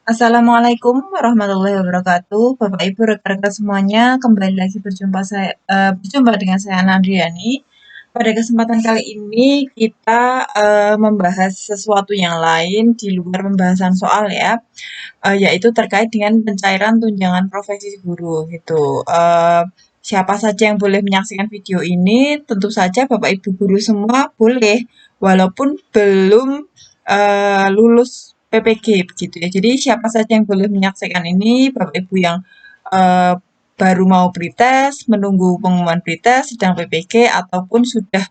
Assalamualaikum warahmatullahi wabarakatuh, Bapak Ibu rekan-rekan semuanya. Kembali lagi berjumpa dengan saya Nandriani. Pada kesempatan kali ini kita membahas sesuatu yang lain di luar pembahasan soal ya, yaitu terkait dengan pencairan tunjangan profesi guru gitu. Siapa saja yang boleh menyaksikan video ini? Tentu saja Bapak Ibu guru semua boleh, walaupun belum lulus PPG begitu ya. Jadi siapa saja yang boleh menyaksikan ini, Bapak Ibu yang eh, baru mau pretest, menunggu pengumuman pretest, sedang PPG ataupun sudah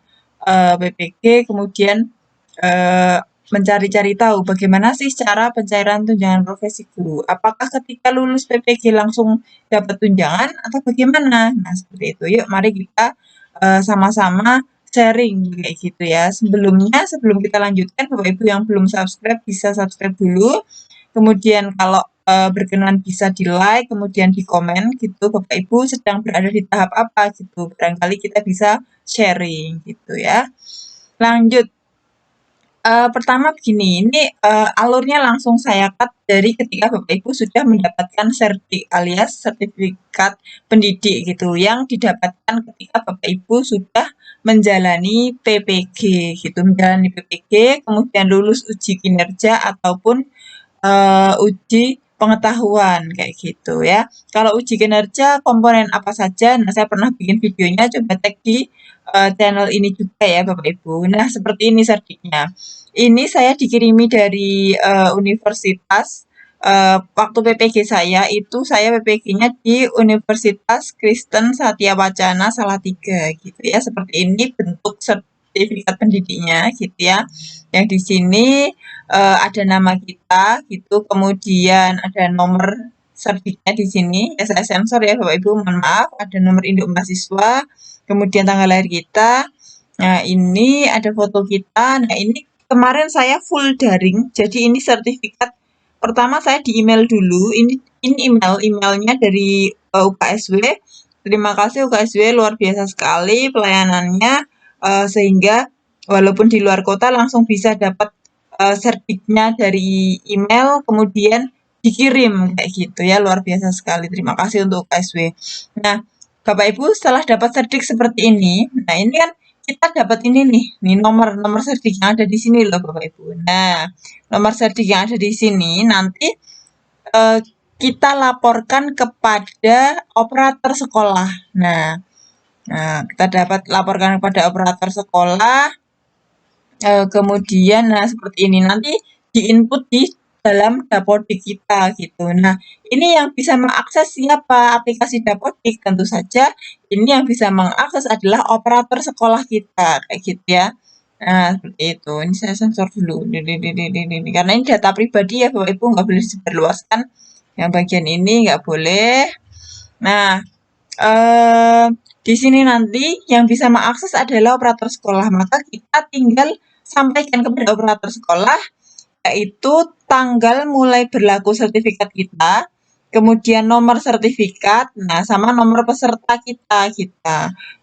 PPG kemudian eh, mencari-cari tahu bagaimana sih cara pencairan tunjangan profesi guru. Apakah ketika lulus PPG langsung dapat tunjangan atau bagaimana? Nah, seperti itu. Yuk, mari kita sama-sama sharing kayak gitu ya. Sebelum kita lanjutkan, Bapak Ibu yang belum subscribe bisa subscribe dulu. Kemudian kalau berkenan bisa di like, kemudian di komen gitu. Bapak Ibu sedang berada di tahap apa gitu. Barangkali kita bisa sharing gitu ya. Lanjut. Pertama begini, ini alurnya langsung saya cut dari ketika Bapak Ibu sudah mendapatkan alias sertifikat pendidik gitu, yang didapatkan ketika Bapak Ibu sudah menjalani PPG gitu, menjalani PPG, kemudian lulus uji kinerja ataupun uji pengetahuan kayak gitu ya. Kalau uji kinerja komponen apa saja? Nah, saya pernah bikin videonya, coba tag di channel ini juga ya Bapak Ibu. Nah, seperti ini serdiknya. Ini saya dikirimi dari universitas. Waktu PPG saya PPG-nya di Universitas Kristen Satya Wacana Salatiga gitu ya. Seperti ini bentuk sertifikat pendidiknya gitu ya. Yang di sini ada nama kita gitu, kemudian ada nomor serdiknya di sini. Ya saya sensor ya Bapak Ibu, mohon maaf. Ada nomor induk mahasiswa, kemudian tanggal lahir kita. Nah, ini ada foto kita. Nah, ini kemarin saya full daring. Jadi ini sertifikat pertama saya di email dulu. Ini emailnya dari UKSW. Terima kasih UKSW, luar biasa sekali pelayanannya, sehingga walaupun di luar kota langsung bisa dapat serdiknya dari email, kemudian dikirim kayak gitu ya, luar biasa sekali. Terima kasih untuk UKSW. Nah, Bapak Ibu setelah dapat serdik seperti ini, nah ini kan kita dapat ini nih nomor serdik yang ada di sini loh Bapak Ibu. Nah, nomor serdik yang ada di sini nanti eh, kita laporkan kepada operator sekolah. Nah, kita dapat laporkan kepada operator sekolah. Kemudian nah seperti ini nanti di-input di dalam Dapodik kita gitu. Nah, ini yang bisa mengakses siapa? Aplikasi Dapodik tentu saja ini yang bisa mengakses adalah operator sekolah kita kayak gitu ya. Nah, seperti itu. Ini saya sensor dulu. Ini. Karena ini data pribadi ya Bapak Ibu nggak boleh disebarluaskan. Yang bagian ini nggak boleh. Nah, eh, di sini nanti yang bisa mengakses adalah operator sekolah. Maka kita tinggal sampaikan kepada operator sekolah yaitu tanggal mulai berlaku sertifikat kita, kemudian nomor sertifikat, nah sama nomor peserta kita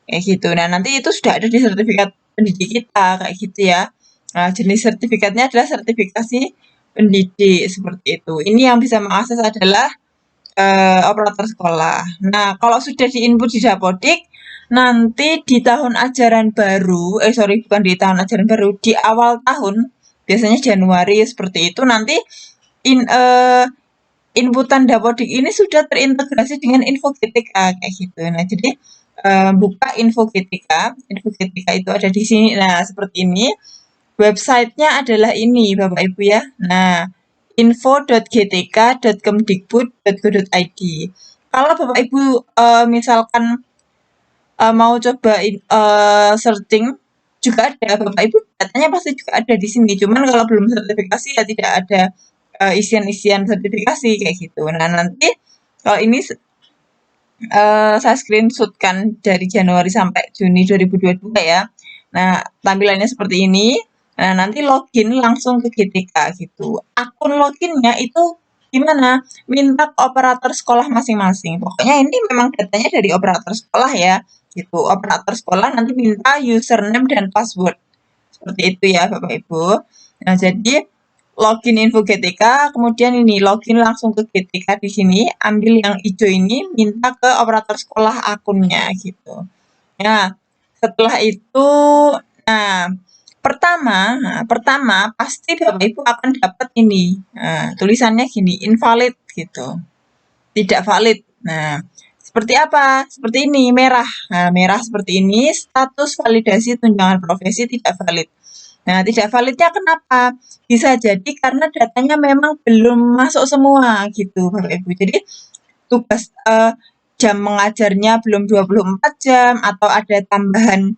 kayak gitu. Nah, nanti itu sudah ada di sertifikat pendidik kita kayak gitu ya. Nah, jenis sertifikatnya adalah sertifikasi pendidik seperti itu. Ini yang bisa mengakses adalah operator sekolah. Nah, kalau sudah di-input di Dapodik, nanti di tahun ajaran baru, bukan di tahun ajaran baru, di awal tahun, biasanya Januari seperti itu, nanti in, eh, inputan Dapodik ini sudah terintegrasi dengan info GTK kayak gitu. Nah, jadi buka info GTK itu ada di sini. Nah, seperti ini. Websitenya adalah ini, Bapak Ibu ya. Nah, info.gtk.kemdikbud.go.id. Kalau Bapak Ibu misalkan mau coba searching juga ada Bapak Ibu datanya pasti juga ada di sini. Cuman kalau belum sertifikasi ya tidak ada isian-isian sertifikasi kayak gitu. Nah, nanti kalau ini saya screenshotkan dari Januari sampai Juni 2022 ya. Nah, tampilannya seperti ini. Nah, nanti login langsung ke GTK gitu. Akun loginnya itu gimana? Minta ke operator sekolah masing-masing. Pokoknya ini memang datanya dari operator sekolah ya. Gitu. Operator sekolah nanti minta username dan password. Seperti itu ya, Bapak Ibu. Nah, jadi login info GTK, kemudian ini login langsung ke GTK di sini, ambil yang hijau ini, minta ke operator sekolah akunnya gitu. Nah, setelah itu, nah pertama pasti Bapak Ibu akan dapat ini, tulisannya gini, invalid gitu, tidak valid. Nah, seperti apa? Seperti ini, merah. Nah, merah seperti ini, status validasi tunjangan profesi tidak valid. Nah, tidak validnya kenapa? Bisa jadi karena datanya memang belum masuk semua gitu, Bapak Ibu. Jadi tugas jam mengajarnya belum 24 jam atau ada tambahan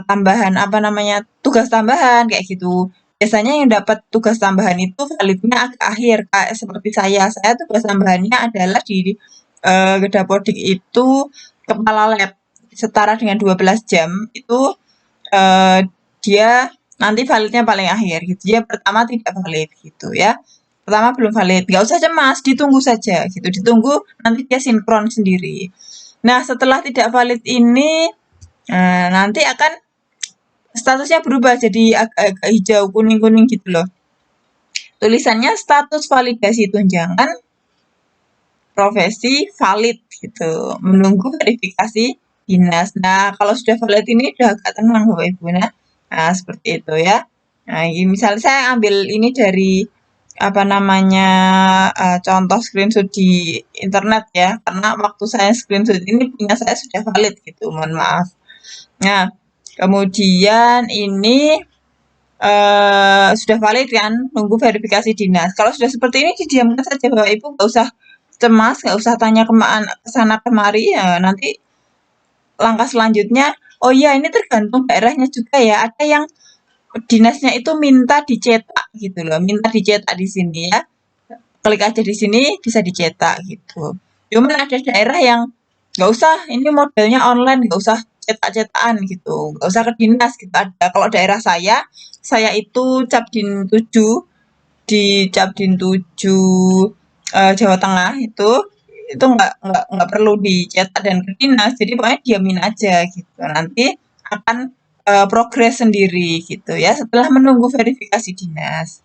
tambahan apa namanya, tugas tambahan kayak gitu. Biasanya yang dapat tugas tambahan itu validnya agak akhir, Kak, seperti saya. Saya tugas tambahannya adalah di Dapodik itu kepala lab setara dengan 12 jam itu eh, dia nanti validnya paling akhir gitu. Dia pertama tidak valid gitu ya. Pertama belum valid, nggak usah cemas, ditunggu saja gitu. Ditunggu nanti dia sinkron sendiri. Nah, setelah tidak valid ini nanti akan statusnya berubah jadi agak hijau kuning-kuning gitu loh. Tulisannya status validasi tunjangan profesi valid gitu. Menunggu verifikasi dinas. Nah, kalau sudah valid ini udah agak tenang Bapak Ibu. Nah, seperti itu ya. Nah, ini misalnya saya ambil ini dari apa namanya contoh screenshot di internet ya, karena waktu saya screenshot ini punya saya sudah valid gitu, mohon maaf. Nah, kemudian ini sudah valid kan, nunggu verifikasi dinas. Kalau sudah seperti ini didiamkan saja Bapak Ibu, nggak usah cemas, nggak usah tanya ke sana kemari ya nanti langkah selanjutnya, oh iya ini tergantung daerahnya juga ya. Ada yang dinasnya itu minta dicetak gitu loh, minta dicetak di sini ya. Klik aja di sini bisa dicetak gitu. Cuman ada daerah yang nggak usah, ini modelnya online, nggak usah cetak-cetakan gitu, nggak usah ke dinas gitu. Ada kalau daerah saya itu Capdin 7 di Capdin 7 Jawa Tengah itu nggak perlu dicetak dan ke dinas, jadi pokoknya diamin aja gitu. Nanti akan progres sendiri gitu ya setelah menunggu verifikasi dinas.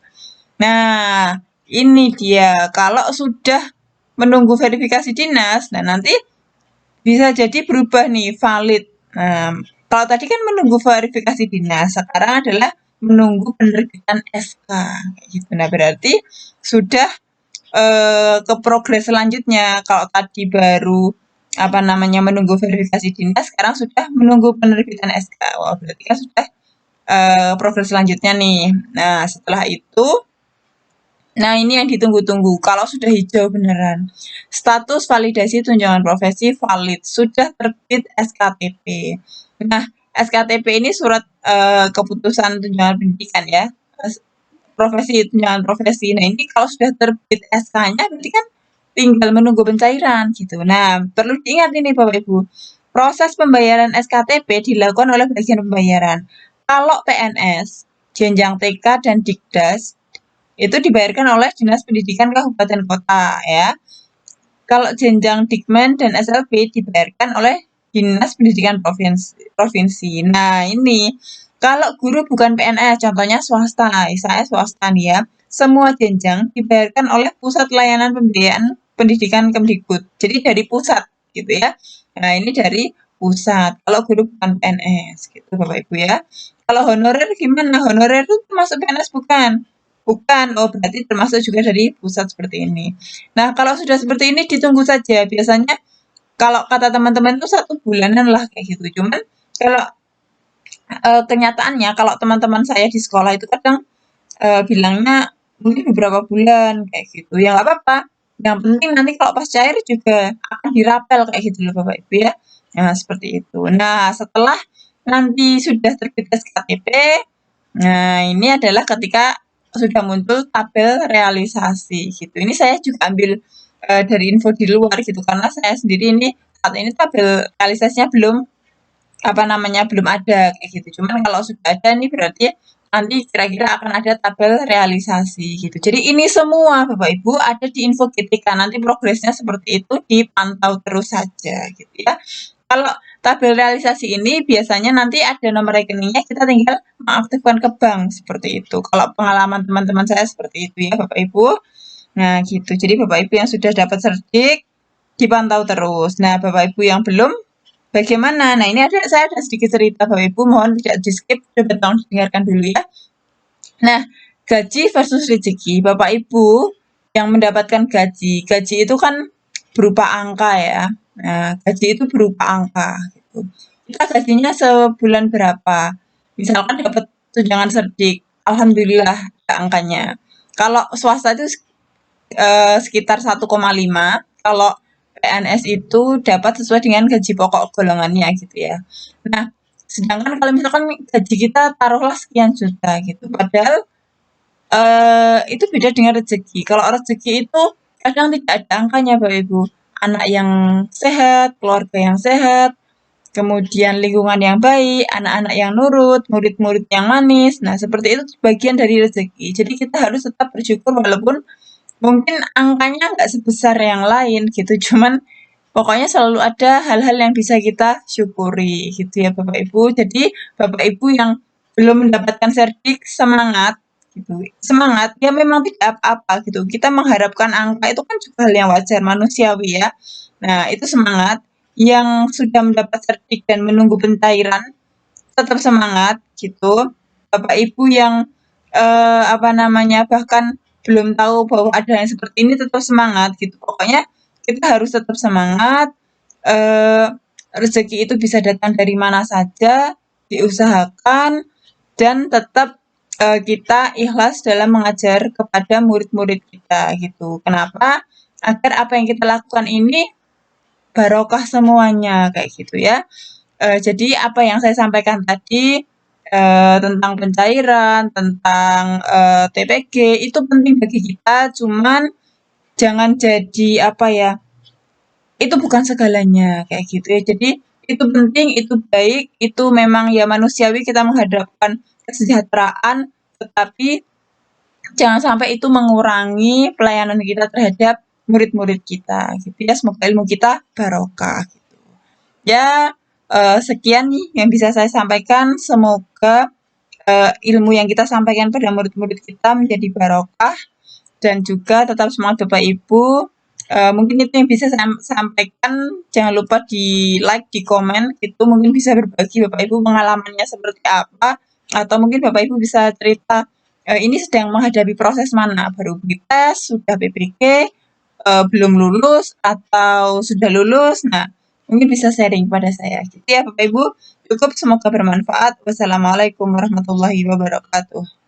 Nah, ini dia kalau sudah menunggu verifikasi dinas, nah nanti bisa jadi berubah nih valid. Kalau tadi kan menunggu verifikasi dinas, sekarang adalah menunggu penerbitan SK kayak gitu. Nah, berarti sudah ke progres selanjutnya. Kalau tadi baru apa namanya menunggu verifikasi dinas, sekarang sudah menunggu penerbitan SK. Wah, berarti kan sudah progres selanjutnya nih. Nah, setelah itu nah, ini yang ditunggu-tunggu. Kalau sudah hijau beneran, status validasi tunjangan profesi valid, sudah terbit SKTP. Nah, SKTP ini surat keputusan tunjangan pendidikan ya, profesi tunjangan profesi. Nah, ini kalau sudah terbit SK-nya, berarti kan tinggal menunggu pencairan gitu. Nah, perlu diingat ini Bapak Ibu, proses pembayaran SKTP dilakukan oleh bagian pembayaran. Kalau PNS, jenjang TK dan Dikdas itu dibayarkan oleh Dinas Pendidikan Kabupaten Kota ya. Kalau jenjang Dikmen dan SLB dibayarkan oleh Dinas Pendidikan Provinsi. Nah, ini kalau guru bukan PNS, contohnya swasta, saya swasta nih ya, semua jenjang dibayarkan oleh Pusat Layanan Pembiayaan Pendidikan Kemdikbud. Jadi dari pusat gitu ya. Nah, ini dari pusat. Kalau guru bukan PNS gitu Bapak Ibu ya. Kalau honorer gimana? Honorer itu termasuk PNS bukan? Bukan, oh berarti termasuk juga dari pusat seperti ini. Nah, kalau sudah seperti ini ditunggu saja. Biasanya kalau kata teman-teman itu 1 bulanan lah kayak gitu. Cuman kalau kenyataannya kalau teman-teman saya di sekolah itu kadang bilangnya mungkin beberapa bulan kayak gitu. Ya nggak apa-apa. Yang penting nanti kalau pas cair juga akan dirapel kayak gitu loh Bapak Ibu ya. Nah, seperti itu. Nah, setelah nanti sudah terbit SKTP, nah ini adalah ketika sudah muncul tabel realisasi gitu. Ini saya juga ambil dari info di luar gitu karena saya sendiri ini saat ini tabel realisasinya belum apa namanya belum ada kayak gitu. Cuman kalau sudah ada nih berarti nanti kira-kira akan ada tabel realisasi gitu. Jadi ini semua Bapak Ibu ada di info GTK. Nanti progresnya seperti itu dipantau terus saja gitu ya. Kalau tabel realisasi ini biasanya nanti ada nomor rekeningnya, kita tinggal mengaktifkan ke bank seperti itu. Kalau pengalaman teman-teman saya seperti itu ya Bapak Ibu. Nah gitu, jadi Bapak Ibu yang sudah dapat cerdik dipantau terus. Nah Bapak Ibu yang belum, bagaimana? Nah ini saya ada sedikit cerita Bapak Ibu, mohon tidak di skip, coba tolong dengarkan dulu ya. Nah, gaji versus rezeki. Bapak Ibu yang mendapatkan gaji, gaji itu kan berupa angka ya. Nah, gaji itu berupa angka gitu. Kita gajinya sebulan berapa? Misalkan dapat tunjangan cerdik, alhamdulillah ada angkanya. Kalau swasta itu sekitar 1,5, kalau PNS itu dapat sesuai dengan gaji pokok golongannya gitu ya. Nah, sedangkan kalau misalkan gaji kita taruhlah sekian juta gitu, padahal itu beda dengan rezeki. Kalau rezeki itu kadang tidak ada angkanya Bapak Ibu. Anak yang sehat, keluarga yang sehat, kemudian lingkungan yang baik, anak-anak yang nurut, murid-murid yang manis. Nah, seperti itu bagian dari rezeki. Jadi kita harus tetap bersyukur walaupun mungkin angkanya nggak sebesar yang lain gitu. Cuman pokoknya selalu ada hal-hal yang bisa kita syukuri gitu ya Bapak Ibu. Jadi Bapak Ibu yang belum mendapatkan serdik, semangat gitu. Semangat, ya memang tidak apa-apa gitu. Kita mengharapkan angka itu kan juga hal yang wajar, manusiawi ya. Nah, itu semangat. Yang sudah mendapat serdik dan menunggu pencairan, tetap semangat gitu. Bapak Ibu yang apa namanya, bahkan belum tahu bahwa ada yang seperti ini, tetap semangat gitu. Pokoknya kita harus tetap semangat. Eh, rezeki itu bisa datang dari mana saja, diusahakan dan tetap kita ikhlas dalam mengajar kepada murid-murid kita gitu. Kenapa? Agar apa yang kita lakukan ini barokah semuanya kayak gitu ya. Jadi apa yang saya sampaikan tadi tentang pencairan, tentang TPG itu penting bagi kita, cuman jangan jadi apa ya, itu bukan segalanya kayak gitu ya. Jadi itu penting, itu baik, itu memang ya manusiawi kita menghadapkan kesejahteraan, tetapi jangan sampai itu mengurangi pelayanan kita terhadap murid-murid kita gitu ya. Semoga ilmu kita barokah gitu. Ya, sekian nih yang bisa saya sampaikan. Semoga ilmu yang kita sampaikan pada murid-murid kita menjadi barokah dan juga tetap semangat Bapak Ibu. Mungkin itu yang bisa saya sampaikan. Jangan lupa di like, di komen, itu mungkin bisa berbagi Bapak Ibu pengalamannya seperti apa, atau mungkin Bapak Ibu bisa cerita ini sedang menghadapi proses mana, baru tes, sudah PPG, belum lulus, atau sudah lulus. Nah, mungkin bisa sharing pada saya. Gitu ya Bapak Ibu, cukup, semoga bermanfaat. Wassalamualaikum warahmatullahi wabarakatuh.